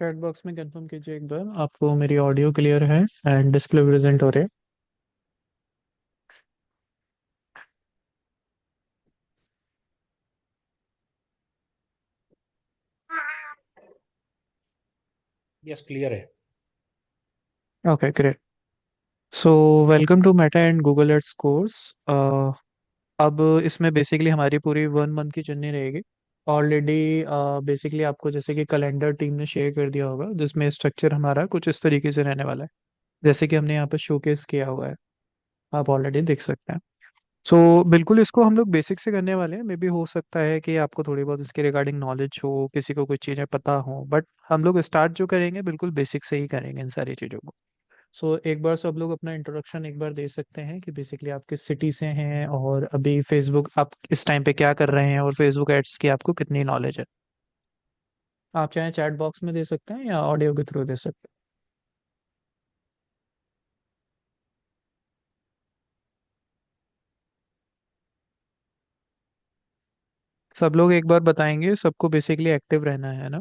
Chat box में confirm कीजिए एक बार आपको मेरी ऑडियो क्लियर है एंड डिस्प्ले प्रेजेंट हो रहे हैं। यस, क्लियर है। Okay great. So welcome to Meta and Google ads course. अब इसमें बेसिकली हमारी पूरी 1 मंथ की जर्नी रहेगी। ऑलरेडी बेसिकली आपको जैसे कि कैलेंडर टीम ने शेयर कर दिया होगा जिसमें स्ट्रक्चर हमारा कुछ इस तरीके से रहने वाला है, जैसे कि हमने यहाँ पर शोकेस किया हुआ है। आप ऑलरेडी देख सकते हैं। सो बिल्कुल इसको हम लोग बेसिक से करने वाले हैं। मे बी हो सकता है कि आपको थोड़ी बहुत इसके रिगार्डिंग नॉलेज हो, किसी को कुछ चीज़ें पता हो, बट हम लोग स्टार्ट जो करेंगे बिल्कुल बेसिक से ही करेंगे इन सारी चीज़ों को। सो एक बार सब लोग अपना इंट्रोडक्शन एक बार दे सकते हैं कि बेसिकली आप किस सिटी से हैं और अभी फेसबुक आप इस टाइम पे क्या कर रहे हैं और फेसबुक एड्स की आपको कितनी नॉलेज है। आप चाहे चैट बॉक्स में दे सकते हैं या ऑडियो के थ्रू दे सकते हैं। सब लोग एक बार बताएंगे, सबको बेसिकली एक्टिव रहना है ना।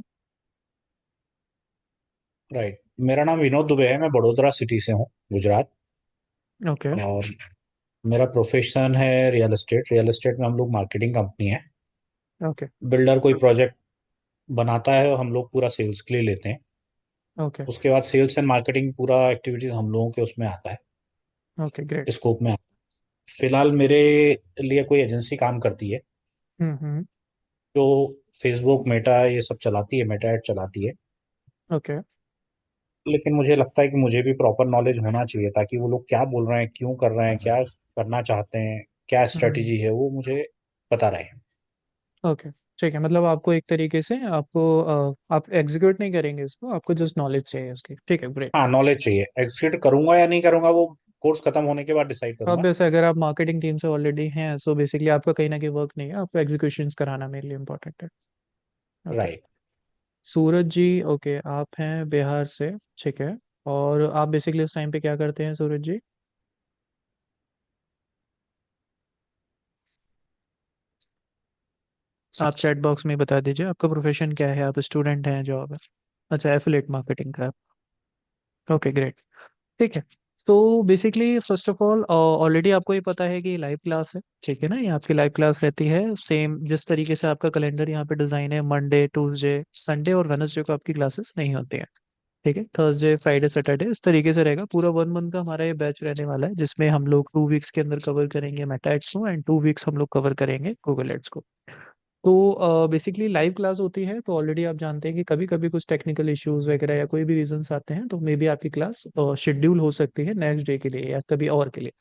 राइट। मेरा नाम विनोद दुबे है। मैं बड़ोदरा सिटी से हूँ, गुजरात। ओके। और मेरा प्रोफेशन है रियल एस्टेट। रियल एस्टेट में हम लोग मार्केटिंग कंपनी है। ओके। बिल्डर कोई प्रोजेक्ट बनाता है और हम लोग पूरा सेल्स के लिए लेते हैं। ओके। उसके बाद सेल्स एंड मार्केटिंग पूरा एक्टिविटीज हम लोगों के उसमें आता है, ओके ग्रेट। स्कोप में आता है। फिलहाल मेरे लिए कोई एजेंसी काम करती है हम्म। जो फेसबुक मेटा ये सब चलाती है, मेटा एड चलाती है। ओके। लेकिन मुझे लगता है कि मुझे भी प्रॉपर नॉलेज होना चाहिए ताकि वो लोग क्या बोल रहे हैं, क्यों कर रहे हैं, क्या करना चाहते हैं, क्या हम्म। स्ट्रेटेजी है, वो मुझे पता रहे। ओके ठीक है, मतलब आपको एक तरीके से आपको आप एग्जीक्यूट नहीं करेंगे इसको, आपको जस्ट नॉलेज चाहिए उसकी। ठीक है ग्रेट। हाँ, नॉलेज चाहिए। एग्जीक्यूट करूंगा या नहीं करूंगा वो कोर्स खत्म होने के बाद डिसाइड अब करूंगा। वैसे अगर आप मार्केटिंग टीम से ऑलरेडी हैं सो बेसिकली आपका कहीं ना कहीं वर्क नहीं है, आपको एग्जीक्यूशंस कराना मेरे लिए इंपॉर्टेंट है। ओके। राइट। सूरज जी, ओके आप हैं बिहार से। ठीक है। और आप बेसिकली उस टाइम पे क्या करते हैं सूरज जी? आप चैट बॉक्स में बता दीजिए आपका प्रोफेशन क्या है, आप स्टूडेंट हैं, जॉब है? अच्छा, एफिलेट मार्केटिंग का। Okay great. ठीक है। तो basically first of all already आपको ये पता है कि ये लाइव क्लास है, ठीक है ना। ये आपकी लाइव क्लास रहती है सेम जिस तरीके से आपका कैलेंडर यहाँ पे डिजाइन है, मंडे ट्यूसडे संडे और वेनसडे को आपकी क्लासेस नहीं होती हैं। ठीक है, थर्सडे फ्राइडे सैटरडे इस तरीके से रहेगा। पूरा 1 मंथ का हमारा ये बैच रहने वाला है जिसमें हम लोग 2 वीक्स के अंदर कवर करेंगे मेटा एड्स को एंड 2 वीक्स हम लोग कवर करेंगे गूगल एड्स को। तो बेसिकली लाइव क्लास होती है तो ऑलरेडी आप जानते हैं कि कभी कभी कुछ टेक्निकल इश्यूज वगैरह या कोई भी रीजंस आते हैं तो मे बी आपकी क्लास शेड्यूल हो सकती है नेक्स्ट डे के लिए या कभी और के लिए।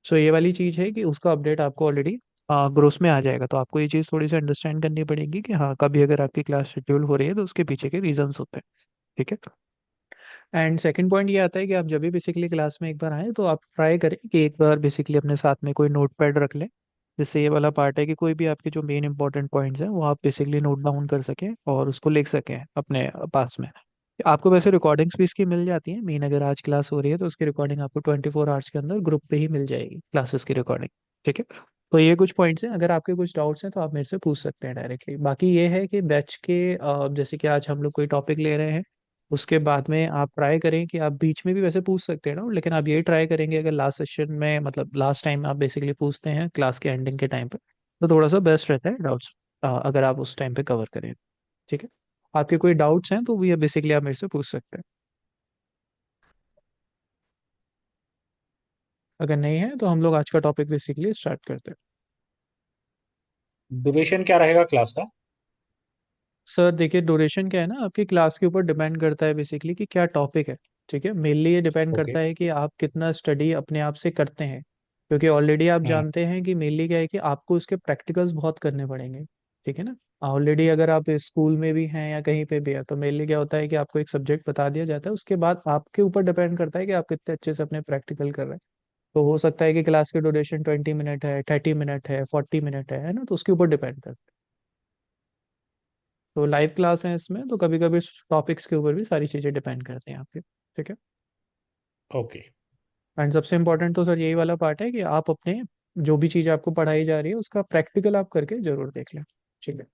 सो ये वाली चीज़ है कि उसका अपडेट आपको ऑलरेडी ग्रोस में आ जाएगा, तो आपको ये चीज़ थोड़ी सी अंडरस्टैंड करनी पड़ेगी कि हाँ कभी अगर आपकी क्लास शेड्यूल हो रही है तो उसके पीछे के रीजंस होते हैं। ठीक है। एंड सेकंड पॉइंट ये आता है कि आप जब भी बेसिकली क्लास में एक बार आए तो आप ट्राई करें कि एक बार बेसिकली अपने साथ में कोई नोट पैड रख लें, जिससे ये वाला पार्ट है कि कोई भी आपके जो मेन इंपॉर्टेंट पॉइंट्स हैं वो आप बेसिकली नोट डाउन कर सकें और उसको लिख सकें अपने पास में। आपको वैसे रिकॉर्डिंग्स भी इसकी मिल जाती हैं, मेन अगर आज क्लास हो रही है तो उसकी रिकॉर्डिंग आपको 24 आवर्स के अंदर ग्रुप पे ही मिल जाएगी क्लासेस की रिकॉर्डिंग। ठीक है। तो ये कुछ पॉइंट्स हैं, अगर आपके कुछ डाउट्स हैं तो आप मेरे से पूछ सकते हैं डायरेक्टली। बाकी ये है कि बैच के जैसे कि आज हम लोग कोई टॉपिक ले रहे हैं उसके बाद में आप ट्राई करें कि आप बीच में भी वैसे पूछ सकते हैं ना, लेकिन आप यही ट्राई करेंगे अगर लास्ट सेशन में मतलब लास्ट टाइम आप बेसिकली पूछते हैं क्लास के एंडिंग के टाइम पे तो थोड़ा सा बेस्ट रहता है डाउट्स अगर आप उस टाइम पे कवर करें। ठीक है। आपके कोई डाउट्स हैं तो ये बेसिकली आप मेरे से पूछ सकते हैं, अगर नहीं है तो हम लोग आज का टॉपिक बेसिकली स्टार्ट करते हैं। ड्यूरेशन क्या रहेगा क्लास का? सर देखिए, ड्यूरेशन क्या है ना आपकी क्लास के ऊपर डिपेंड करता है बेसिकली कि क्या टॉपिक है। ठीक है, मेनली ये डिपेंड ओके। करता है कि आप कितना स्टडी अपने आप से करते हैं, क्योंकि ऑलरेडी आप हम्म। जानते हैं कि मेनली क्या है कि आपको उसके प्रैक्टिकल्स बहुत करने पड़ेंगे। ठीक है ना। ऑलरेडी अगर आप स्कूल में भी हैं या कहीं पे भी है तो मेनली क्या होता है कि आपको एक सब्जेक्ट बता दिया जाता है, उसके बाद आपके ऊपर डिपेंड करता है कि आप कितने अच्छे से अपने प्रैक्टिकल कर रहे हैं। तो हो सकता है कि क्लास की ड्यूरेशन 20 मिनट है, 30 मिनट है, 40 मिनट है ना, तो उसके ऊपर डिपेंड करता है। तो लाइव क्लास है इसमें तो कभी कभी टॉपिक्स के ऊपर भी सारी चीज़ें डिपेंड करती हैं आपके। ठीक है। ओके। एंड सबसे इम्पोर्टेंट तो सर यही वाला पार्ट है कि आप अपने जो भी चीज़ आपको पढ़ाई जा रही है उसका प्रैक्टिकल आप करके जरूर देख लें। ठीक है।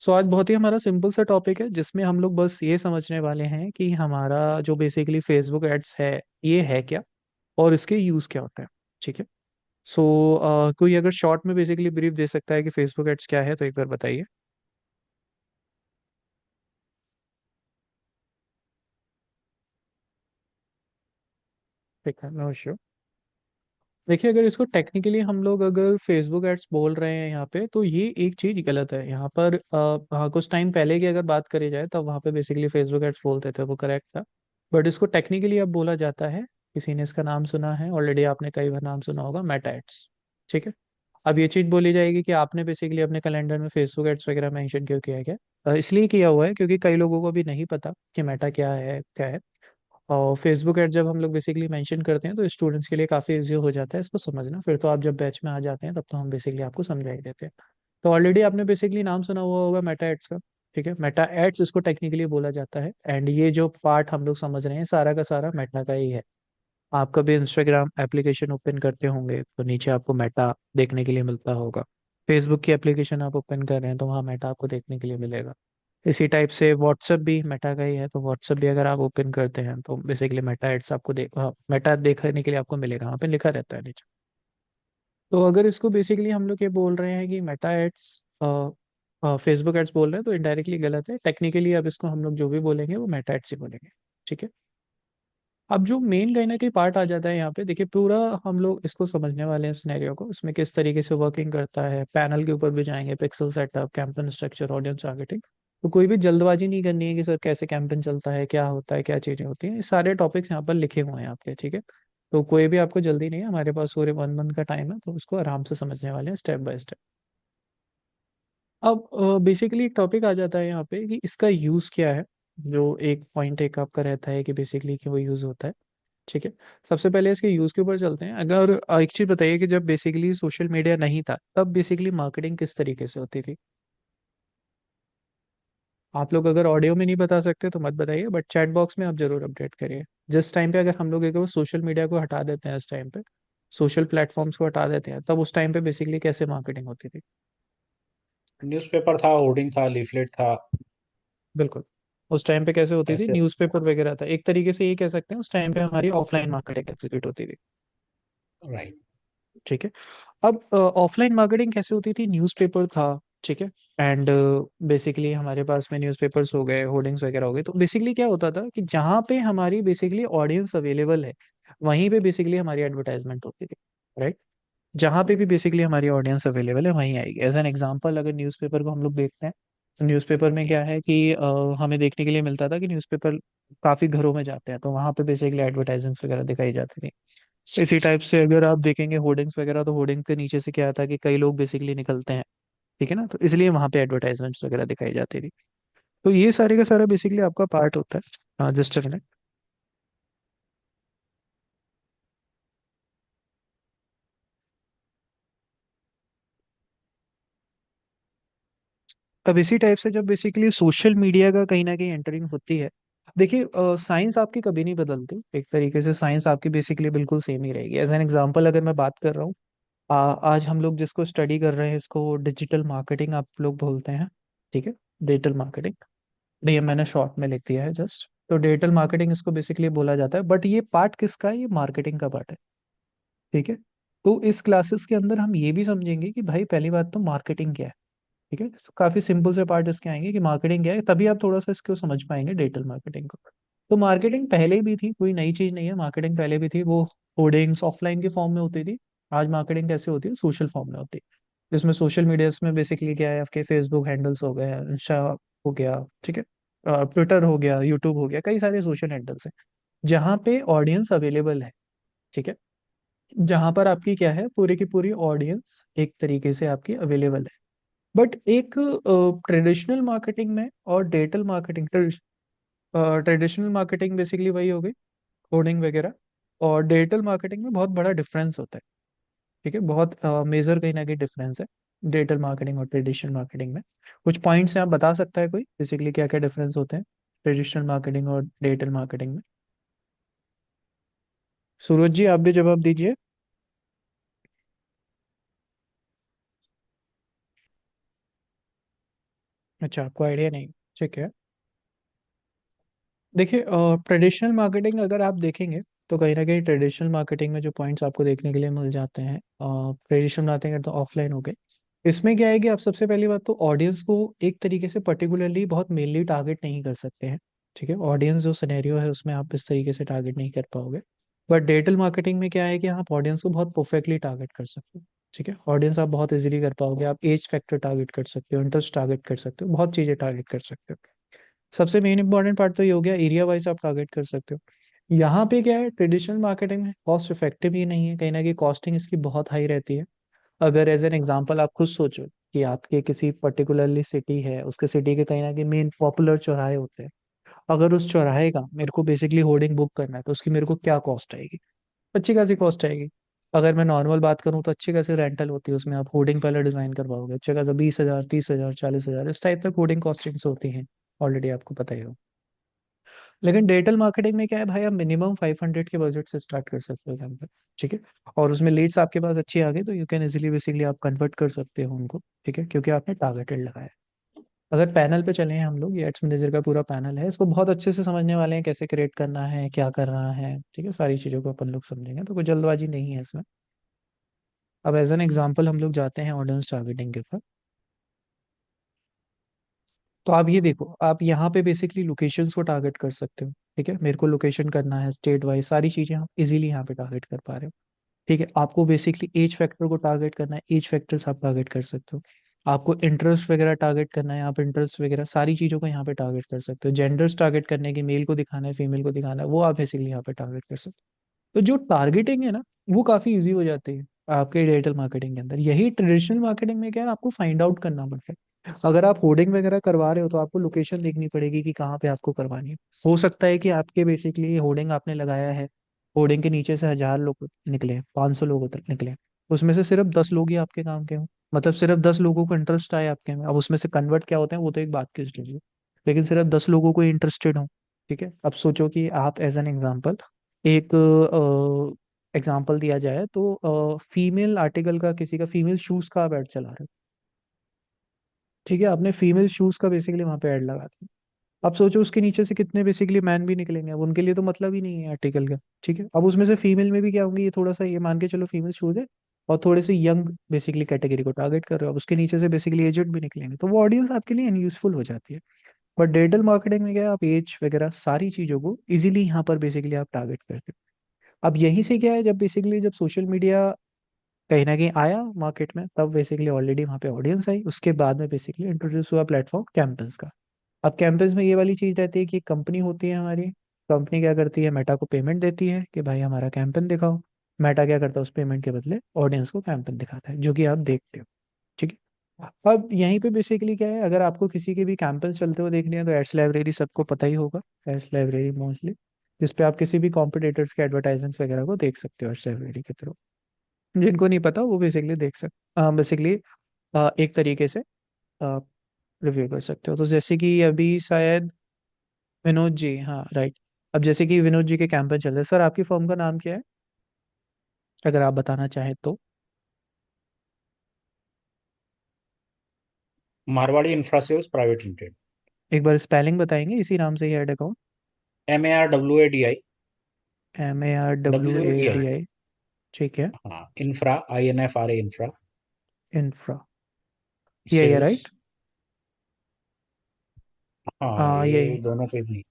सो आज बहुत ही हमारा सिंपल सा टॉपिक है जिसमें हम लोग बस ये समझने वाले हैं कि हमारा जो बेसिकली फेसबुक एड्स है ये है क्या और इसके यूज़ क्या होता है। ठीक है। सो कोई अगर शॉर्ट में बेसिकली ब्रीफ दे सकता है कि फेसबुक एड्स क्या है तो एक बार बताइए। ठीक है, नो इश्यू। देखिए, अगर इसको टेक्निकली हम लोग अगर फेसबुक एड्स बोल रहे हैं यहाँ पे तो ये एक चीज गलत है यहाँ पर। हाँ, कुछ टाइम पहले की अगर बात करी जाए तब वहाँ पे बेसिकली फेसबुक एड्स बोलते थे, वो करेक्ट था। बट इसको टेक्निकली अब बोला जाता है, किसी ने इसका नाम सुना है ऑलरेडी, आपने कई बार नाम सुना होगा, मेटा एड्स। ठीक है। अब ये चीज बोली जाएगी कि आपने बेसिकली अपने कैलेंडर में फेसबुक एड्स वगैरह मेंशन क्यों किया गया। इसलिए किया हुआ है क्योंकि कई लोगों को भी नहीं पता कि मेटा क्या है। और फेसबुक ऐड जब हम लोग बेसिकली मेंशन करते हैं तो स्टूडेंट्स के लिए काफ़ी इजी हो जाता है इसको समझना। फिर तो आप जब बैच में आ जाते हैं तब तो हम बेसिकली आपको समझा ही देते हैं। तो ऑलरेडी आपने बेसिकली नाम सुना हुआ होगा मेटा एड्स का। ठीक है, मेटा एड्स इसको टेक्निकली बोला जाता है। एंड ये जो पार्ट हम लोग समझ रहे हैं सारा का सारा मेटा का ही है। आप कभी इंस्टाग्राम एप्लीकेशन ओपन करते होंगे तो नीचे आपको मेटा देखने के लिए मिलता होगा। फेसबुक की एप्लीकेशन आप ओपन कर रहे हैं तो वहाँ मेटा आपको देखने के लिए मिलेगा। इसी टाइप से व्हाट्सएप भी मेटा का ही है, तो व्हाट्सएप भी अगर आप ओपन करते हैं तो बेसिकली मेटा एड्स आपको मेटा देखने के लिए आपको मिलेगा, वहाँ पे लिखा रहता है नीचे। तो अगर इसको बेसिकली हम लोग ये बोल रहे हैं कि मेटा एड्स फेसबुक एड्स बोल रहे हैं तो इनडायरेक्टली गलत है। टेक्निकली अब इसको हम लोग जो भी बोलेंगे वो मेटा एड्स ही बोलेंगे। ठीक है। अब जो मेन कहीं ना कहीं पार्ट आ जाता है यहाँ पे, देखिए पूरा हम लोग इसको समझने वाले हैं सिनेरियो को, इसमें किस तरीके से वर्किंग करता है, पैनल के ऊपर भी जाएंगे, pixel setup, campaign structure, audience targeting. तो कोई भी जल्दबाजी नहीं करनी है कि सर कैसे कैंपेन चलता है, क्या होता है, क्या चीजें होती हैं, ये सारे टॉपिक्स यहाँ पर लिखे हुए हैं आपके। ठीक है। तो कोई भी आपको जल्दी नहीं है, हमारे पास पूरे 1 मंथ का टाइम है, तो उसको आराम से समझने वाले हैं स्टेप बाय स्टेप। अब बेसिकली एक टॉपिक आ जाता है यहाँ पे कि इसका यूज क्या है। जो एक पॉइंट एक आपका रहता है कि बेसिकली कि वो यूज होता है। ठीक है। सबसे पहले इसके यूज के ऊपर चलते हैं। अगर एक चीज बताइए कि जब बेसिकली सोशल मीडिया नहीं था तब बेसिकली मार्केटिंग किस तरीके से होती थी। आप लोग अगर ऑडियो में नहीं बता सकते तो मत बताइए, बट चैट बॉक्स में आप जरूर अपडेट करिए। जिस टाइम पे अगर हम लोग एक सोशल मीडिया को हटा देते हैं, इस टाइम पे सोशल प्लेटफॉर्म्स को हटा देते हैं, तब उस टाइम पे बेसिकली कैसे मार्केटिंग होती थी। न्यूज़पेपर था, होर्डिंग था, लीफलेट था। बिल्कुल। उस टाइम पे कैसे होती थी, ऐसे। न्यूज़पेपर वगैरह था, एक तरीके से ये कह सकते हैं उस टाइम पे हमारी ऑफलाइन मार्केटिंग एग्जीक्यूट होती थी। राइट। ठीक है। अब ऑफलाइन मार्केटिंग कैसे होती थी, न्यूज़पेपर था। ठीक है। एंड बेसिकली हमारे पास में न्यूज़पेपर्स हो गए, होर्डिंग्स वगैरह हो गए, तो बेसिकली क्या होता था कि जहाँ पे हमारी बेसिकली ऑडियंस अवेलेबल है वहीं पे बेसिकली हमारी एडवर्टाइजमेंट होती थी। राइट। जहाँ पे भी बेसिकली हमारी ऑडियंस अवेलेबल है वहीं आएगी। एज एन एग्जांपल अगर न्यूज़पेपर को हम लोग देखते हैं तो न्यूज़पेपर में क्या है कि हमें देखने के लिए मिलता था कि न्यूज़पेपर काफ़ी घरों में जाते हैं तो वहाँ पे बेसिकली एडवर्टाइजमेंट्स वगैरह दिखाई जाती थी। इसी टाइप से अगर आप देखेंगे होर्डिंग्स वगैरह, तो होर्डिंग के नीचे से क्या था कि कई लोग बेसिकली निकलते हैं। ठीक है ना, तो इसलिए वहाँ पे एडवर्टाइजमेंट्स वगैरह दिखाई जाती थी। तो ये सारे का सारा बेसिकली आपका पार्ट होता है। हाँ, जस्ट अ मिनट। अब इसी टाइप से जब बेसिकली सोशल मीडिया का कहीं ना कहीं एंटरिंग होती है, देखिए साइंस आपकी कभी नहीं बदलती, एक तरीके से साइंस आपकी बेसिकली बिल्कुल सेम ही रहेगी। एज एन एग्जांपल अगर मैं बात कर रहा हूँ, आज हम लोग जिसको स्टडी कर रहे हैं इसको डिजिटल मार्केटिंग आप लोग बोलते हैं। ठीक है। डिजिटल मार्केटिंग, ये मैंने शॉर्ट में लिख दिया है जस्ट। तो डिजिटल मार्केटिंग इसको बेसिकली बोला जाता है, बट ये पार्ट किसका है, ये मार्केटिंग का पार्ट है। ठीक है। तो इस क्लासेस के अंदर हम ये भी समझेंगे कि भाई पहली बात तो मार्केटिंग क्या है। ठीक है, तो काफी सिंपल से पार्ट इसके आएंगे कि मार्केटिंग क्या है, तभी आप थोड़ा सा इसको समझ पाएंगे डिजिटल मार्केटिंग को। तो मार्केटिंग पहले भी थी, कोई नई चीज नहीं है, मार्केटिंग पहले भी थी। वो होर्डिंग्स ऑफलाइन के फॉर्म में होती थी। आज मार्केटिंग कैसे होती है, सोशल फॉर्म में होती है। जिसमें सोशल मीडिया में बेसिकली क्या है, आपके फेसबुक हैंडल्स हो गए, इंस्टा हो गया, ठीक है, ट्विटर हो गया, यूट्यूब हो गया, कई सारे सोशल हैंडल्स हैं जहाँ पे ऑडियंस अवेलेबल है। ठीक है। जहाँ पर आपकी क्या है, पूरी की पूरी ऑडियंस एक तरीके से आपकी अवेलेबल है। बट एक ट्रेडिशनल मार्केटिंग में और digital marketing, traditional marketing basically वही हो गई, कोडिंग वगैरह, और डिजिटल मार्केटिंग में बहुत बड़ा डिफरेंस होता है। ठीक है, बहुत मेजर कहीं ना कहीं डिफरेंस है डिजिटल मार्केटिंग और ट्रेडिशनल मार्केटिंग में। कुछ पॉइंट्स आप बता सकता है कोई बेसिकली क्या क्या डिफरेंस होते हैं ट्रेडिशनल मार्केटिंग और डिजिटल मार्केटिंग में। सूरज जी, आप भी जवाब दीजिए। अच्छा, आपको आइडिया नहीं, ठीक है। देखिए, ट्रेडिशनल मार्केटिंग अगर आप देखेंगे तो कहीं ना कहीं ट्रेडिशनल मार्केटिंग में जो पॉइंट्स आपको देखने के लिए मिल जाते हैं, ट्रेडिशनल मार्केटिंग तो ऑफलाइन हो गए। इसमें क्या है कि आप सबसे पहली बात तो ऑडियंस को एक तरीके से पर्टिकुलरली बहुत मेनली टारगेट नहीं कर सकते हैं। ठीक है, ऑडियंस जो सिनेरियो है उसमें आप इस तरीके से टारगेट नहीं कर पाओगे। बट डिजिटल मार्केटिंग में क्या है कि आप ऑडियंस को बहुत परफेक्टली टारगेट कर सकते हो। ठीक है, ऑडियंस आप बहुत इजीली कर पाओगे, आप एज फैक्टर टारगेट कर सकते हो, इंटरेस्ट टारगेट कर सकते हो, बहुत चीज़ें टारगेट कर सकते हो। सबसे मेन इंपॉर्टेंट पार्ट तो ये हो गया, एरिया वाइज आप टारगेट कर सकते हो। यहाँ पे क्या है, ट्रेडिशनल मार्केटिंग में कॉस्ट इफेक्टिव ही नहीं है, कहीं ना कहीं कॉस्टिंग इसकी बहुत हाई रहती है। अगर एज एन एग्जांपल आप खुद सोचो कि आपके किसी पर्टिकुलरली सिटी है, उसके सिटी के कहीं ना कहीं मेन पॉपुलर चौराहे होते हैं। अगर उस चौराहे का मेरे को बेसिकली होर्डिंग बुक करना है तो उसकी मेरे को क्या कॉस्ट आएगी? अच्छी खासी कॉस्ट आएगी। अगर मैं नॉर्मल बात करूँ तो अच्छी खासी रेंटल होती है, उसमें आप होर्डिंग पहले डिजाइन करवाओगे, अच्छे खासा 20,000, 30,000, 40,000 इस टाइप तक होर्डिंग कॉस्टिंग्स होती हैं। ऑलरेडी आपको पता ही हो। लेकिन डिजिटल मार्केटिंग में क्या है भाई, आप मिनिमम 500 के बजट से स्टार्ट कर सकते हो यहाँ पे। ठीक है, और उसमें लीड्स आपके पास अच्छी आ गई तो यू कैन इजीली बेसिकली आप कन्वर्ट कर सकते हो उनको। ठीक है, क्योंकि आपने टारगेटेड लगाया है। अगर पैनल पे चले हैं हम लोग, ये एड्स मैनेजर का पूरा पैनल है, इसको बहुत अच्छे से समझने वाले हैं, कैसे क्रिएट करना है, क्या कर रहा है। ठीक है, सारी चीज़ों को अपन लोग समझेंगे, तो कोई जल्दबाजी नहीं है इसमें। अब एज एन एग्जाम्पल हम लोग जाते हैं ऑडियंस टारगेटिंग के ऊपर। तो आप ये देखो, आप यहाँ पे बेसिकली लोकेशंस को टारगेट कर सकते हो। ठीक है, मेरे को लोकेशन करना है, स्टेट वाइज सारी चीज़ें आप इजीली यहाँ पे टारगेट कर पा रहे हो। ठीक है, आपको बेसिकली एज फैक्टर को टारगेट करना है, एज फैक्टर्स आप टारगेट कर सकते हो। आपको इंटरेस्ट वगैरह टारगेट करना है, आप इंटरेस्ट वगैरह सारी चीज़ों को यहाँ पे टारगेट कर सकते हो। जेंडर्स टारगेट करने की, मेल को दिखाना है, फीमेल को दिखाना है, वो आप बेसिकली यहाँ पे टारगेट कर सकते हो। तो जो टारगेटिंग है ना, वो काफ़ी ईजी हो जाती है आपके डिजिटल मार्केटिंग के अंदर। यही ट्रेडिशनल मार्केटिंग में क्या है, आपको फाइंड आउट करना पड़ता है। अगर आप होर्डिंग वगैरह करवा रहे हो तो आपको लोकेशन देखनी पड़ेगी कि कहाँ पे आपको करवानी है। हो सकता है कि आपके बेसिकली होर्डिंग आपने लगाया है, होर्डिंग के नीचे से 1,000 लोग निकले, 500 लोग निकले, उसमें से सिर्फ 10 लोग ही आपके काम के हों, मतलब सिर्फ 10 लोगों को इंटरेस्ट आए आपके में। अब उसमें से कन्वर्ट क्या होते हैं वो तो एक बात की स्टोरी है, लेकिन सिर्फ 10 लोगों को इंटरेस्टेड हो। ठीक है, अब सोचो कि आप एज एन एग्जाम्पल, एक एग्जाम्पल दिया जाए तो फीमेल आर्टिकल का, किसी का फीमेल शूज का आप ऐड चला रहे हो। ठीक है, आपने फीमेल शूज का बेसिकली वहां पे ऐड लगा दिया। अब सोचो उसके नीचे से कितने बेसिकली मैन भी निकलेंगे, अब उनके लिए तो मतलब ही नहीं है आर्टिकल का। ठीक है, अब उसमें से फीमेल में भी क्या होंगे, ये थोड़ा सा ये मान के चलो फीमेल शूज है और थोड़े से यंग बेसिकली कैटेगरी को टारगेट कर रहे हो, अब उसके नीचे से बेसिकली एजेड भी निकलेंगे, तो वो ऑडियंस आपके लिए अनयूजफुल हो जाती है। बट डिजिटल मार्केटिंग में क्या है, आप एज वगैरह सारी चीजों को इजीली यहाँ पर बेसिकली आप टारगेट करते हो। अब यहीं से क्या है, जब बेसिकली जब सोशल मीडिया कहीं ना कहीं आया मार्केट में, तब बेसिकली ऑलरेडी वहाँ पे ऑडियंस आई, उसके बाद में बेसिकली इंट्रोड्यूस हुआ प्लेटफॉर्म कैंपस का। अब कैंपस में ये वाली चीज रहती है कि एक कंपनी होती है हमारी, कंपनी क्या करती है, मेटा को पेमेंट देती है कि भाई हमारा कैंपेन दिखाओ। मेटा क्या करता है, उस पेमेंट के बदले ऑडियंस को कैंपेन दिखाता है, जो कि आप देखते हो। ठीक है, अब यहीं पे बेसिकली क्या है, अगर आपको किसी के भी कैंपेन चलते हुए देखने हैं तो एड्स लाइब्रेरी सबको पता ही होगा। एड्स लाइब्रेरी मोस्टली जिसपे आप किसी भी कॉम्पिटिटर्स के एडवर्टाइजमेंट्स वगैरह को देख सकते हो एड्स लाइब्रेरी के थ्रू। जिनको नहीं पता वो बेसिकली देख सकते, बेसिकली एक तरीके से रिव्यू कर सकते हो। तो जैसे कि अभी शायद विनोद जी, हाँ राइट। अब जैसे कि विनोद जी के कैंपेन चल रहे हैं, सर आपकी फर्म का नाम क्या है, अगर आप बताना चाहें तो? Marwadi infra sales private limited. एक बार स्पेलिंग बताएंगे, इसी नाम से ही add account? MARWADI। WADI। MARWADI, ठीक है। हाँ, इंफ्रा, INFRA इंफ्रा इंफ्रा, ये है सेल्स। राइट? हाँ, हाँ ये यही, दोनों पे भी।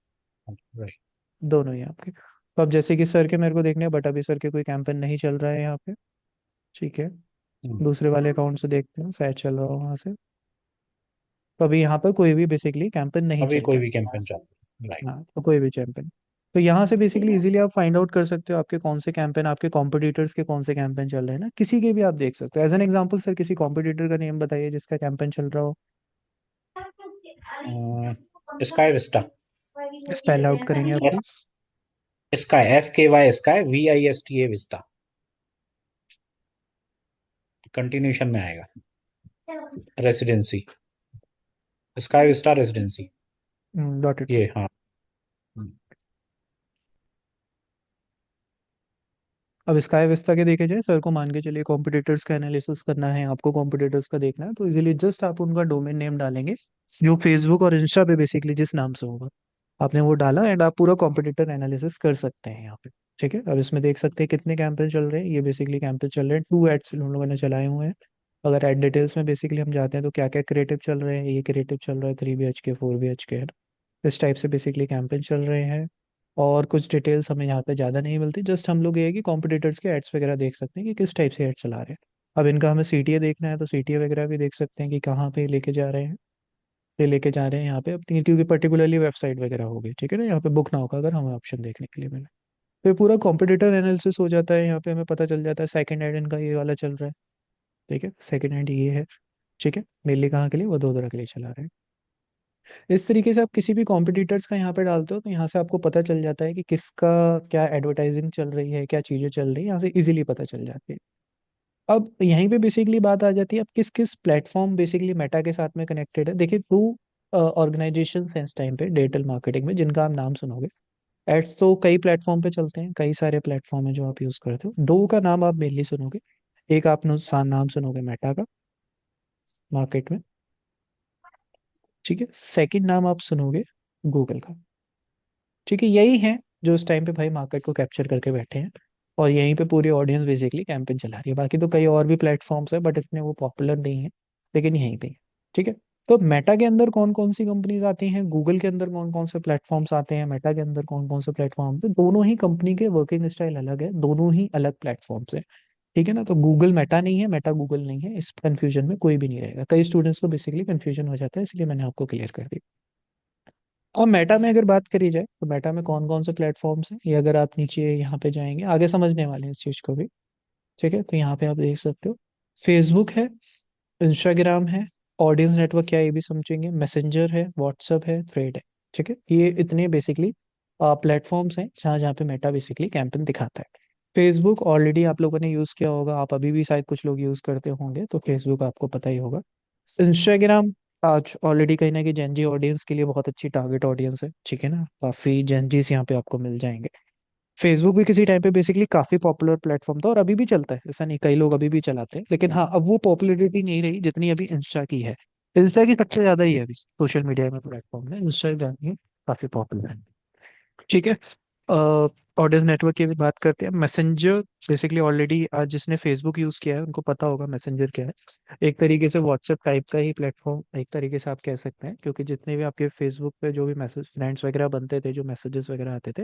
राइट। दोनों ही आपके। तो अब जैसे कि सर के मेरे को देखने हैं, बट अभी सर के कोई कैंपेन नहीं चल रहा है यहाँ पे। ठीक है, दूसरे वाले अकाउंट से देखते हैं, शायद चल रहा हो वहाँ से। तो अभी यहाँ पर कोई भी बेसिकली कैंपेन नहीं अभी चल कोई रहा भी कैंपेन चल रहा है। राइट। है। हाँ, तो कोई भी कैंपेन, तो यहाँ से बेसिकली इजीली आप फाइंड आउट कर सकते हो आपके कौन से कैंपेन, आपके कॉम्पिटिटर्स के कौन से कैंपेन चल रहे हैं ना, किसी के भी आप देख सकते हो। एज एन एग्जांपल सर किसी कॉम्पिटिटर का नेम बताइए जिसका कैंपेन चल रहा हो। Sky Vista. स्पेल आउट करेंगे आप S please? Sky, SKY sky, VISTA Vista. Continuation में आएगा। Residency, sky Vista residency. Got it ये सर। हाँ। अब स्काई विस्ता के देखे जाए, सर को मान के चलिए कॉम्पिटिटर्स का एनालिसिस करना है, आपको कॉम्पिटिटर्स का देखना है, तो इजीली जस्ट आप उनका डोमेन नेम डालेंगे जो फेसबुक और इंस्टा पे बेसिकली जिस नाम से होगा, आपने वो डाला एंड आप पूरा कॉम्पिटिटर एनालिसिस कर सकते हैं यहाँ पे। ठीक है, अब इसमें देख सकते हैं कितने कैंपेन चल रहे हैं। ये बेसिकली कैंपेन चल रहे हैं, 2 एड्स हम लोगों ने चलाए हुए हैं। अगर एड डिटेल्स में बेसिकली हम जाते हैं तो क्या क्या क्रिएटिव चल रहे हैं, ये क्रिएटिव चल रहा है 3 BHK 4 BHK है, इस टाइप से बेसिकली कैंपेन चल रहे हैं। और कुछ डिटेल्स हमें यहाँ पे ज़्यादा नहीं मिलती, जस्ट हम लोग ये है कि कॉम्पिटिटर्स के एड्स वगैरह देख सकते हैं कि किस टाइप से एड चला रहे हैं। अब इनका हमें CTA देखना है तो CTA वगैरह भी देख सकते हैं कि कहाँ पे लेके जा रहे हैं, ये लेके जा रहे हैं यहाँ पे अपनी, क्योंकि पर्टिकुलरली वेबसाइट वगैरह हो गई, ठीक है ना, यहाँ पे बुक ना होगा अगर हमें ऑप्शन देखने के लिए मिले। तो ये पूरा कॉम्पिटिटर एनालिसिस हो जाता है, यहाँ पे हमें पता चल जाता है सेकंड हैंड इनका ये वाला चल रहा है। ठीक है, सेकंड हैंड ये है। ठीक है, मेनली कहाँ के लिए, वो दो तरह के लिए चला रहे हैं। इस तरीके से आप किसी भी कॉम्पिटिटर्स का यहाँ पे डालते हो तो यहाँ से आपको पता चल जाता है कि किसका क्या एडवर्टाइजिंग चल रही है, क्या चीज़ें चल रही है, यहाँ से इजीली पता चल जाती है। अब यहीं पे बेसिकली बात आ जाती है, अब किस किस प्लेटफॉर्म बेसिकली मेटा के साथ में कनेक्टेड है। देखिए, टू ऑर्गेनाइजेशन हैं इस टाइम पे डिजिटल मार्केटिंग में जिनका आप नाम सुनोगे। एड्स तो कई प्लेटफॉर्म पे चलते हैं, कई सारे प्लेटफॉर्म है जो आप यूज करते हो, दो का नाम आप मेनली सुनोगे। एक आप नाम सुनोगे मेटा का, मार्केट में। ठीक है, सेकंड नाम आप सुनोगे गूगल का। ठीक है, यही है जो इस टाइम पे भाई मार्केट को कैप्चर करके बैठे हैं, और यहीं पे पूरी ऑडियंस बेसिकली कैंपेन चला रही है। बाकी तो कई और भी प्लेटफॉर्म्स है बट इतने वो पॉपुलर नहीं है, लेकिन यहीं पे है। ठीक है, तो मेटा के अंदर कौन कौन सी कंपनीज आती हैं, गूगल के अंदर कौन कौन से प्लेटफॉर्म्स आते हैं, मेटा के अंदर कौन कौन से प्लेटफॉर्म, तो दोनों ही कंपनी के वर्किंग स्टाइल अलग है, दोनों ही अलग प्लेटफॉर्म्स है। ठीक है ना, तो गूगल मेटा नहीं है, मेटा गूगल नहीं है, इस कंफ्यूजन में कोई भी नहीं रहेगा। कई स्टूडेंट्स को बेसिकली कंफ्यूजन हो जाता है, इसलिए मैंने आपको क्लियर कर दिया। और मेटा में अगर बात करी जाए तो मेटा में कौन कौन से प्लेटफॉर्म्स हैं, ये अगर आप नीचे यहाँ पे जाएंगे आगे समझने वाले हैं इस चीज को भी। ठीक है, तो यहाँ पे आप देख सकते हो फेसबुक है, इंस्टाग्राम है, ऑडियंस नेटवर्क क्या है ये भी समझेंगे, मैसेंजर है, व्हाट्सअप है, थ्रेड है। ठीक है, ये इतने बेसिकली प्लेटफॉर्म्स हैं जहाँ जहाँ पे मेटा बेसिकली कैंपेन दिखाता है। फेसबुक ऑलरेडी आप लोगों ने यूज किया होगा, आप अभी भी शायद कुछ लोग यूज करते होंगे, तो फेसबुक आपको पता ही होगा। इंस्टाग्राम आज ऑलरेडी कहीं ना कहीं जेनजी ऑडियंस के लिए बहुत अच्छी टारगेट ऑडियंस है, ठीक है ना, काफी जेनजीस यहाँ पे आपको मिल जाएंगे। फेसबुक भी किसी टाइम पे बेसिकली काफी पॉपुलर प्लेटफॉर्म था और अभी भी चलता है, ऐसा नहीं, कई लोग अभी भी चलाते हैं, लेकिन हाँ अब वो पॉपुलैरिटी नहीं रही जितनी अभी इंस्टा की है। इंस्टा की सबसे ज्यादा ही है अभी सोशल मीडिया में प्लेटफॉर्म है, इंस्टाग्राम ही काफी पॉपुलर है। ठीक है, ऑडियंस नेटवर्क की भी बात करते हैं। मैसेंजर बेसिकली ऑलरेडी आज जिसने फेसबुक यूज किया है उनको पता होगा मैसेंजर क्या है। एक तरीके से व्हाट्सएप टाइप का ही प्लेटफॉर्म एक तरीके से आप कह सकते हैं, क्योंकि जितने भी आपके फेसबुक पे जो भी मैसेज फ्रेंड्स वगैरह बनते थे, जो मैसेजेस वगैरह आते थे,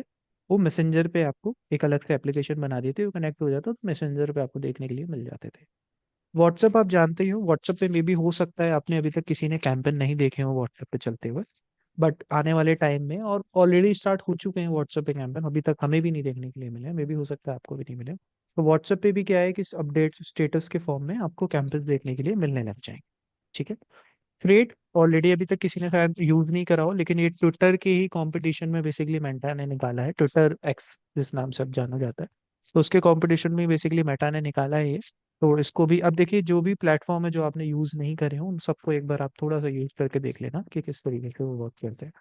वो मैसेंजर पे आपको एक अलग से एप्लीकेशन बना दी थी, वो कनेक्ट हो जाता तो मैसेंजर पे आपको देखने के लिए मिल जाते थे। व्हाट्सएप आप जानते ही हो, व्हाट्सएप पे मे भी हो सकता है आपने अभी तक किसी ने कैंपेन नहीं देखे हो व्हाट्सएप पे चलते हुए, बट आने वाले टाइम में और ऑलरेडी स्टार्ट हो चुके हैं व्हाट्सएप पे कैंपेन, अभी तक हमें भी नहीं देखने के लिए मिले, मे भी हो सकता है आपको भी नहीं मिले। तो व्हाट्सएप पे भी क्या है कि अपडेट स्टेटस के फॉर्म में आपको कैंपेन देखने के लिए मिलने लग जाएंगे। ठीक है, थ्रेड ऑलरेडी अभी तक किसी ने शायद यूज नहीं करा हो, लेकिन ये ट्विटर के ही कंपटीशन में बेसिकली मेटा ने निकाला है, ट्विटर एक्स जिस नाम से अब जाना जाता है, तो उसके कंपटीशन में बेसिकली मेटा ने निकाला है ये। तो इसको भी अब देखिए, जो भी प्लेटफॉर्म है जो आपने यूज नहीं करे हो उन सबको एक बार आप थोड़ा सा यूज करके देख लेना कि किस तरीके से वो वर्क करते हैं।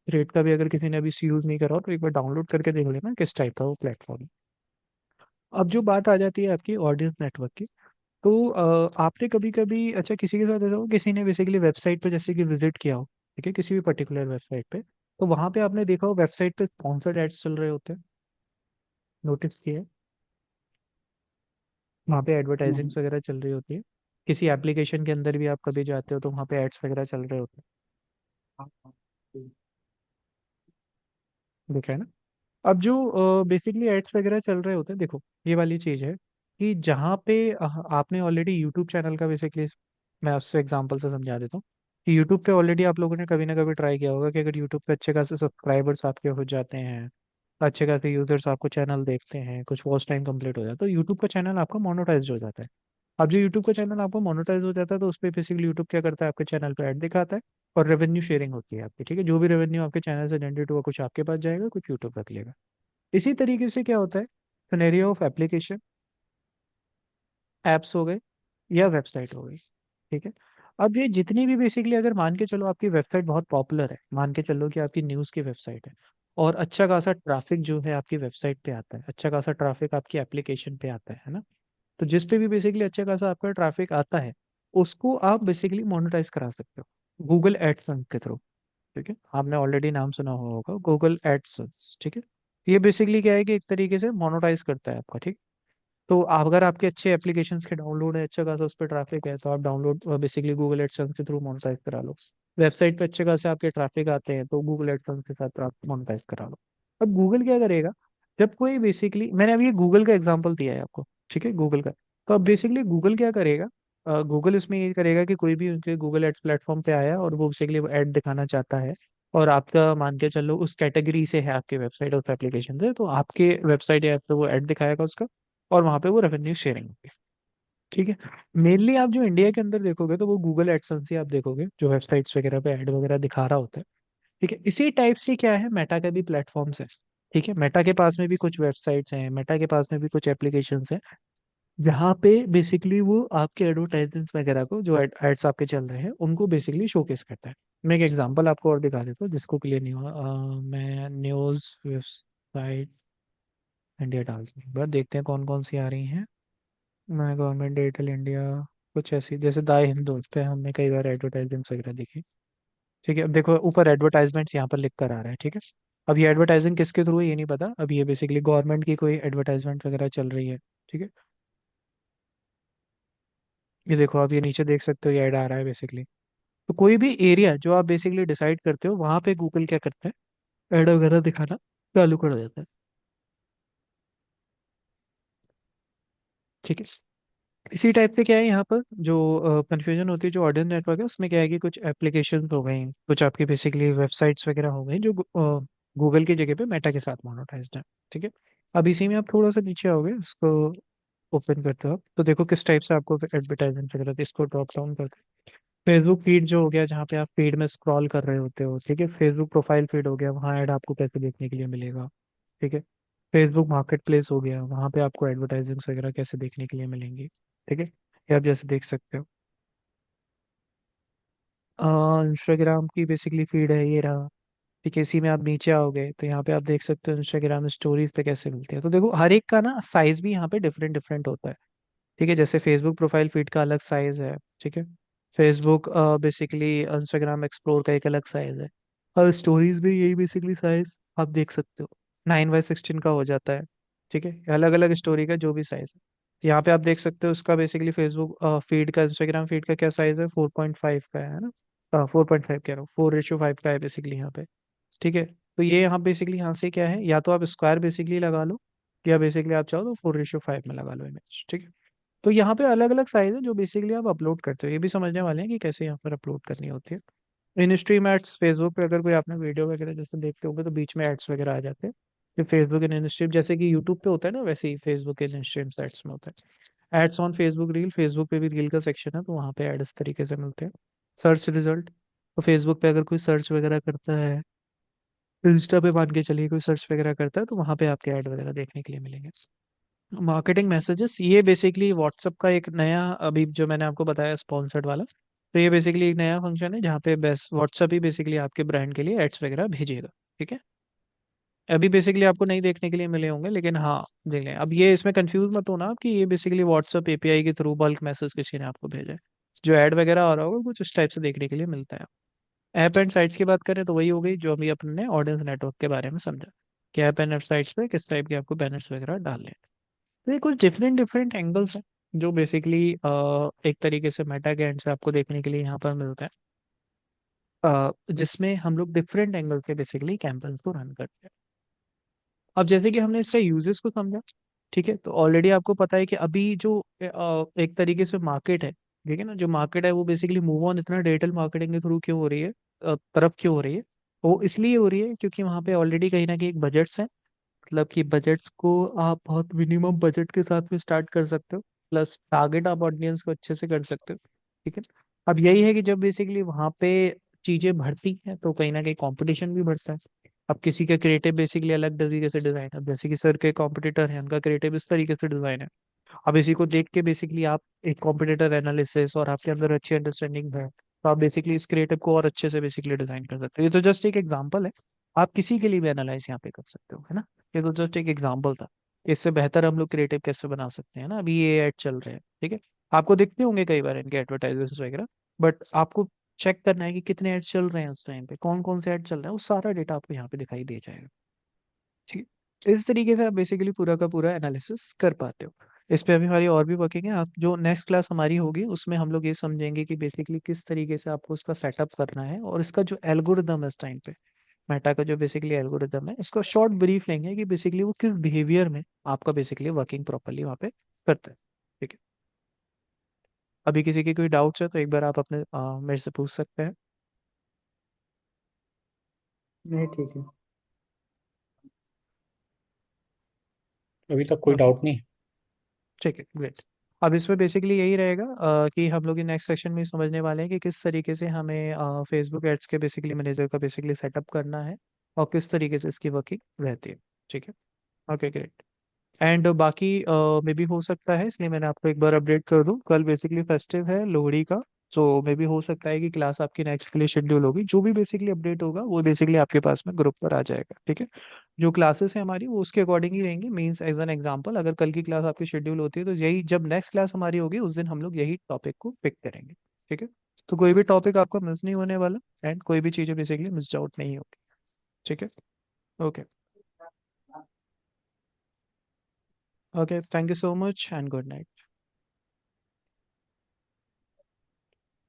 थ्रेड का भी अगर किसी ने अभी यूज नहीं करा हो तो एक बार डाउनलोड करके देख लेना किस टाइप का वो प्लेटफॉर्म है। अब जो बात आ जाती है आपकी ऑडियंस नेटवर्क की, तो आपने कभी कभी अच्छा किसी के साथ ऐसा हो, किसी ने बेसिकली वेबसाइट पे जैसे कि विजिट किया हो, ठीक है, किसी भी पर्टिकुलर वेबसाइट पे, तो वहां पे आपने देखा हो वेबसाइट पे स्पॉन्सर्ड एड्स चल रहे होते हैं, नोटिस किए हैं? वहाँ पे एडवर्टाइजिंग्स वगैरह चल रही होती है। किसी एप्लीकेशन के अंदर भी आप कभी जाते हो तो वहाँ पे एड्स वगैरह चल रहे होते हैं, देखा है ना। अब जो बेसिकली एड्स वगैरह चल रहे होते हैं, देखो ये वाली चीज है कि जहाँ पे आपने ऑलरेडी यूट्यूब चैनल का बेसिकली, मैं उससे एग्जांपल से समझा देता हूँ कि यूट्यूब पे ऑलरेडी आप लोगों ने कभी ना कभी ट्राई किया होगा कि अगर यूट्यूब पे अच्छे खासे सब्सक्राइबर्स आपके हो जाते हैं, अच्छे खासे यूजर्स आपको चैनल देखते हैं, कुछ वॉच टाइम कंप्लीट हो जाता है, तो यूट्यूब का चैनल आपका मोनेटाइज हो जाता है। अब जो यूट्यूब का चैनल आपको मोनेटाइज हो जाता है तो उस पर बेसिकली यूट्यूब क्या करता है, आपके चैनल पे ऐड दिखाता है और रेवेन्यू शेयरिंग होती है आपकी। ठीक है, जो भी रेवेन्यू आपके चैनल से जनरेट हुआ कुछ आपके पास जाएगा, कुछ यूट्यूब रख लेगा। इसी तरीके से क्या होता है, सिनेरियो ऑफ एप्लीकेशन, एप्स हो गए या वेबसाइट हो गई। ठीक है, अब ये जितनी भी बेसिकली अगर मान के चलो आपकी वेबसाइट बहुत पॉपुलर है, मान के चलो कि आपकी न्यूज़ की वेबसाइट है, और अच्छा खासा ट्रैफिक जो है आपकी वेबसाइट पे आता है, अच्छा खासा ट्रैफिक आपकी एप्लीकेशन पे आता है ना। तो जिस पे भी बेसिकली अच्छा खासा आपका ट्रैफिक आता है, उसको आप बेसिकली मोनेटाइज करा सकते हो गूगल एडसेंस के थ्रू। ठीक है, आपने ऑलरेडी नाम सुना हुआ होगा गूगल एडसेंस। ठीक है, ये बेसिकली क्या है कि एक तरीके से मोनेटाइज करता है आपका। ठीक, तो अगर आपके अच्छे एप्लीकेशंस के डाउनलोड है, अच्छा खासा उस पर ट्रैफिक है, तो आप डाउनलोड बेसिकली गूगल एडसेंस के थ्रू मोनेटाइज करा लो। वेबसाइट पे अच्छे खासे आपके ट्रैफिक आते हैं तो गूगल एडसेंस के साथ आप मोनेटाइज करा लो। अब गूगल क्या करेगा, जब कोई बेसिकली, मैंने अभी गूगल का एग्जांपल दिया है आपको, ठीक है, गूगल का। तो अब बेसिकली गूगल क्या करेगा, गूगल इसमें ये करेगा कि कोई भी उनके गूगल एड्स प्लेटफॉर्म पे आया और वो बेसिकली ऐड दिखाना चाहता है, और आपका मान के चलो उस कैटेगरी से है आपके वेबसाइट और एप्लीकेशन से, तो आपके वेबसाइट या ऐप पे वो ऐड दिखाएगा उसका, और वहां पे वो रेवेन्यू शेयरिंग होगी। ठीक है, मेनली आप जो इंडिया के अंदर देखोगे तो वो गूगल एडसेंस ही आप देखोगे जो वेबसाइट्स वगैरह पे ऐड वगैरह दिखा रहा होता है। ठीक है, इसी टाइप से क्या है, मेटा का भी प्लेटफॉर्म्स है। ठीक है, मेटा के पास में भी कुछ वेबसाइट्स हैं, मेटा के पास में भी कुछ एप्लीकेशंस हैं, जहाँ पे बेसिकली वो आपके एडवर्टाइजमेंट्स वगैरह को, जो एड्स आपके चल रहे हैं उनको बेसिकली शोकेस करता है। मैं एक एग्जांपल आपको और दिखा देता हूँ जिसको क्लियर नहीं हुआ। मैं न्यूज़ वेबसाइट इंडिया डालता हूँ, एक बार देखते हैं कौन कौन सी आ रही हैं। मैं गवर्नमेंट डिजिटल इंडिया, कुछ ऐसी जैसे द हिंदू, उस पे हमने कई बार एडवर्टाइजमेंट्स वगैरह देखी। ठीक है, अब देखो ऊपर एडवर्टाइजमेंट्स यहाँ पर लिख कर आ रहा है। ठीक है, अब ये एडवर्टाइजिंग किसके थ्रू है ये नहीं पता, अब ये बेसिकली गवर्नमेंट की कोई एडवर्टाइजमेंट वगैरह चल रही है। ठीक है, ये देखो आप ये नीचे देख सकते हो, ये ऐड आ रहा है बेसिकली। तो कोई भी एरिया जो आप बेसिकली डिसाइड करते हो, वहां पे गूगल क्या करता है, ऐड वगैरह दिखाना चालू कर देता है। ठीक है, इसी टाइप से क्या है यहाँ पर जो कंफ्यूजन होती है, जो ऑडियंस नेटवर्क है उसमें क्या है कि कुछ एप्लीकेशन हो गई, कुछ आपकी बेसिकली वेबसाइट्स वगैरह हो गई जो गूगल की जगह पे मेटा के साथ मोनेटाइज्ड है। ठीक है, अब इसी में आप थोड़ा सा नीचे आओगे, इसको ओपन करते हो आप, तो देखो किस टाइप से आपको एडवर्टाइजमेंट वगैरह इसको ड्रॉप डाउन करते हैं। फेसबुक फीड जो हो गया, जहाँ पे आप फीड में स्क्रॉल कर रहे होते हो, ठीक है, फेसबुक प्रोफाइल फीड हो गया, वहाँ ऐड आपको कैसे देखने के लिए मिलेगा। ठीक है, फेसबुक मार्केट प्लेस हो गया, वहाँ पे आपको एडवर्टाइजिंग्स वगैरह कैसे देखने के लिए मिलेंगी। ठीक है, ये आप जैसे देख सकते हो। इंस्टाग्राम की बेसिकली फीड है, ये रहा। ठीक है, इसी में आप नीचे आओगे तो यहाँ पे आप देख सकते हो इंस्टाग्राम स्टोरीज पे कैसे मिलती है। तो देखो हर एक का ना साइज भी यहाँ पे डिफरेंट डिफरेंट होता है। ठीक है, जैसे फेसबुक प्रोफाइल फीड का अलग साइज है। ठीक है, फेसबुक बेसिकली इंस्टाग्राम एक्सप्लोर का एक अलग साइज है, और स्टोरीज भी यही बेसिकली साइज आप देख सकते हो, 9x16 का हो जाता है। ठीक है, अलग अलग स्टोरी का जो भी साइज है, यहाँ पे आप देख सकते हो उसका बेसिकली फेसबुक फीड का, इंस्टाग्राम फीड का क्या साइज है, 4.5 का है ना, 4.5 कह रहा हूँ, 4:5 का है बेसिकली यहाँ पे। ठीक है, तो ये यहाँ बेसिकली यहाँ से क्या है, या तो आप स्क्वायर बेसिकली लगा लो, या बेसिकली आप चाहो तो 4:5 में लगा लो इमेज। ठीक है, तो यहाँ पे अलग अलग साइज है जो बेसिकली आप अपलोड करते हो, ये भी समझने वाले हैं कि कैसे यहाँ पर अपलोड करनी होती है। इन स्ट्रीम एड्स फेसबुक पे अगर कोई आपने वीडियो वगैरह जैसे देखते होंगे तो बीच में एड्स वगैरह आ जाते हैं, जो फेसबुक इन स्ट्रीम जैसे कि यूट्यूब पे होता है ना, वैसे ही फेसबुक इन स्ट्रीम एड्स में होता है। Ads on Facebook reel, Facebook पे भी रील का सेक्शन है तो वहाँ पे एड इस तरीके से मिलते हैं। सर्च रिजल्ट, तो फेसबुक पे अगर कोई सर्च वगैरह करता है, इंस्टा पे मान के चलिए कोई सर्च वगैरह करता है, तो वहाँ पे आपके ऐड वगैरह देखने के लिए मिलेंगे। मार्केटिंग मैसेजेस, ये बेसिकली व्हाट्सएप का एक नया, अभी जो मैंने आपको बताया स्पॉन्सर्ड वाला, तो ये बेसिकली एक नया फंक्शन है जहाँ पे बेस्ट व्हाट्सएप ही बेसिकली आपके ब्रांड के लिए एड्स वगैरह भेजेगा। ठीक है, अभी बेसिकली आपको नहीं देखने के लिए मिले होंगे, लेकिन हाँ देख लें। अब ये इसमें कंफ्यूज मत होना आप कि ये बेसिकली व्हाट्सएप एपीआई के थ्रू बल्क मैसेज किसी ने आपको भेजा है। जो ऐड वगैरह आ रहा होगा कुछ इस टाइप से देखने के लिए मिलता है। ऐप एंड साइट्स की बात करें तो वही हो गई जो अभी अपने ऑडियंस नेटवर्क के बारे में समझा, कि ऐप एंड साइट्स पे किस टाइप के आपको बैनर्स वगैरह डालने हैं। तो ये कुछ डिफरेंट डिफरेंट एंगल्स हैं जो बेसिकली एक तरीके से मेटा के एंड से आपको देखने के लिए यहाँ पर मिलता है, जिसमें हम लोग डिफरेंट एंगल से बेसिकली कैंपेन्स को रन करते हैं। अब जैसे कि हमने इसका यूजेस को समझा, ठीक है, तो ऑलरेडी आपको पता है कि अभी जो एक तरीके से मार्केट है, ठीक है ना, जो मार्केट है वो बेसिकली मूव ऑन इतना डिजिटल मार्केटिंग के थ्रू क्यों हो रही है, तरफ क्यों हो रही है, वो इसलिए हो रही है क्योंकि वहाँ पे ऑलरेडी कहीं ना कहीं एक बजट्स है। मतलब कि बजट्स को आप बहुत मिनिमम बजट के साथ में स्टार्ट कर सकते हो, प्लस टारगेट आप ऑडियंस को अच्छे से कर सकते हो। ठीक है, अब यही है कि जब बेसिकली वहाँ पे चीजें बढ़ती हैं तो कहीं ना कहीं कंपटीशन भी बढ़ता है। अब किसी का क्रिएटिव बेसिकली अलग तरीके से डिजाइन है, अब जैसे कि सर के कॉम्पिटिटर हैं, उनका क्रिएटिव इस तरीके से डिजाइन है। अब इसी को देख के बेसिकली आप एक कॉम्पिटिटर एनालिसिस और आपके अंदर अच्छी अंडरस्टैंडिंग है, तो आप बेसिकली इस क्रिएटिव को और अच्छे से बेसिकली डिजाइन कर सकते हो। ये तो जस्ट एक एग्जांपल है, आप किसी के लिए भी एनालाइज यहाँ पे कर सकते हो, है ना। ये तो जस्ट एक एग्जांपल था। इससे बेहतर हम लोग क्रिएटिव कैसे बना सकते हैं ना। अभी ये ऐड चल रहे हैं, ठीक है, आपको दिखते होंगे कई बार इनके एडवर्टाइजर्स वगैरह, बट आपको चेक करना है कि कितने ऐड चल रहे हैं उस टाइम पे, कौन कौन से ऐड चल रहे हैं, वो सारा डेटा आपको यहाँ पे दिखाई दे जाएगा। ठीक है, इस तरीके से आप बेसिकली पूरा का पूरा एनालिसिस कर पाते हो। इस पे अभी हमारी और भी वर्किंग है। आप जो नेक्स्ट क्लास हमारी होगी उसमें हम लोग ये समझेंगे कि बेसिकली किस तरीके से आपको उसका सेटअप करना है, और इसका जो एल्गोरिदम है इस टाइम पे, मेटा का जो बेसिकली एल्गोरिदम है, इसको शॉर्ट ब्रीफ लेंगे कि बेसिकली वो किस बिहेवियर में आपका बेसिकली वर्किंग प्रॉपरली वहाँ पे करता है। ठीक है, अभी किसी की कोई डाउट्स है तो एक बार आप अपने मेरे से पूछ सकते हैं। नहीं ठीक है। अभी तक कोई ओके, डाउट नहीं। ठीक है, ग्रेट। अब इसमें बेसिकली यही रहेगा कि हम लोग नेक्स्ट सेशन में समझने वाले हैं कि किस तरीके से हमें फेसबुक एड्स के बेसिकली मैनेजर का बेसिकली सेटअप करना है, और किस तरीके से इसकी वर्किंग रहती है। ठीक है, ओके, ग्रेट। एंड बाकी मे भी हो सकता है, इसलिए मैंने आपको एक बार अपडेट कर दूं, कल बेसिकली फेस्टिव है लोहड़ी का। तो मे भी हो सकता है कि क्लास आपकी नेक्स्ट के लिए शेड्यूल होगी, जो भी बेसिकली अपडेट होगा वो बेसिकली आपके पास में ग्रुप पर आ जाएगा। ठीक है, जो क्लासेस है हमारी वो उसके अकॉर्डिंग ही रहेंगी। मींस एज एन एग्जांपल, अगर कल की क्लास आपकी शेड्यूल होती है तो यही, जब नेक्स्ट क्लास हमारी होगी उस दिन हम लोग यही टॉपिक को पिक करेंगे। ठीक है, तो कोई भी टॉपिक आपको मिस नहीं होने वाला, एंड कोई भी चीज़ें बेसिकली मिस आउट नहीं होगी। ठीक है, okay, okay, thank you so much and good night.